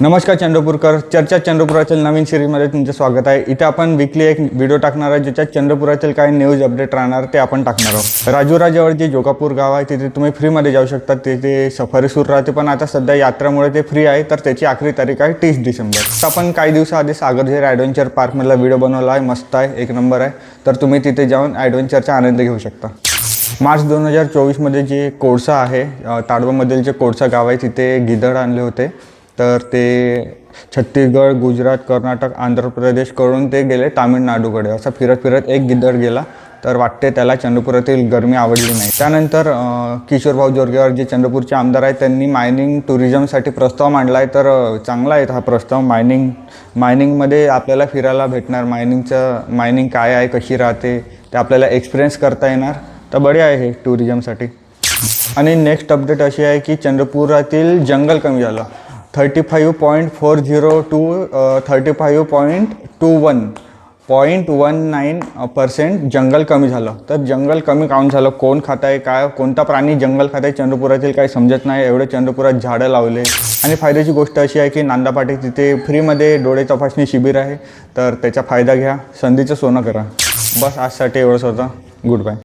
नमस्कार चंद्रपूरकर, चर्चा चंद्रपुरातील नवीन सिरीजमध्ये तुमचं स्वागत आहे। इथे आपण वीकली एक व्हिडिओ टाकणार आहे ज्याच्यात चंद्रपुरातील काही न्यूज अपडेट राहणार ते आपण टाकणार आहोत। राजुराजवळ जे जोगापूर गाव आहे तिथे तुम्ही फ्रीमध्ये जाऊ शकता। तिथे सफारी सुरू राहते, पण आता सध्या यात्रामुळे ते फ्री आहे, तर त्याची आखरी तारीख आहे 30 डिसेंबर। तर आपण काही दिवसाआधी सागरझेर ॲडव्हेंचर पार्कमधला व्हिडिओ बनवला आहे, मस्त आहे, एक नंबर आहे। तर तुम्ही तिथे जाऊन ॲडव्हेंचरचा आनंद घेऊ शकता। मार्च 2024मध्ये जे कोळसा आहे, ताडोबामधील जे कोळसा गाव आहे तिथे गिधड आणले होते। तर ते छत्तीसगड, गुजरात, कर्नाटक, आंध्र प्रदेशकडून ते गेले तामिळनाडूकडे। असं फिरत फिरत एक गिद्धड गेला, तर वाटते त्याला चंद्रपुरातील गरमी आवडली नाही। त्यानंतर किशोरभाऊ जोरगेवार जे चंद्रपूरचे आमदार आहेत त्यांनी मायनिंग टुरिझमसाठी प्रस्ताव मांडला आहे। तर चांगला आहे हा प्रस्ताव। मायनिंगमध्ये आपल्याला फिरायला भेटणार, मायनिंग काय आहे, कशी राहते ते आपल्याला एक्सपिरियन्स करता येणार। तर बढिया आहे हे टुरिझमसाठी। आणि नेक्स्ट अपडेट अशी आहे की चंद्रपुरातील जंगल कमी झालं। 35.40 to 35.21% जंगल कमी झालं। तर जंगल कमी काऊन झालं, कोण खात आहे, काय कोणता प्राणी जंगल खात आहे चंद्रपुरातील काही समजत नाही। एवढे चंद्रपुरात झाडं लावले। आणि फायद्याची गोष्ट अशी आहे की नांदापाटी तिथे फ्रीमध्ये डोळे तपासणी शिबिर आहे, तर त्याचा फायदा घ्या, संधीचं सोनं करा। बस आजसाठी एवढंच होतं। Good bye.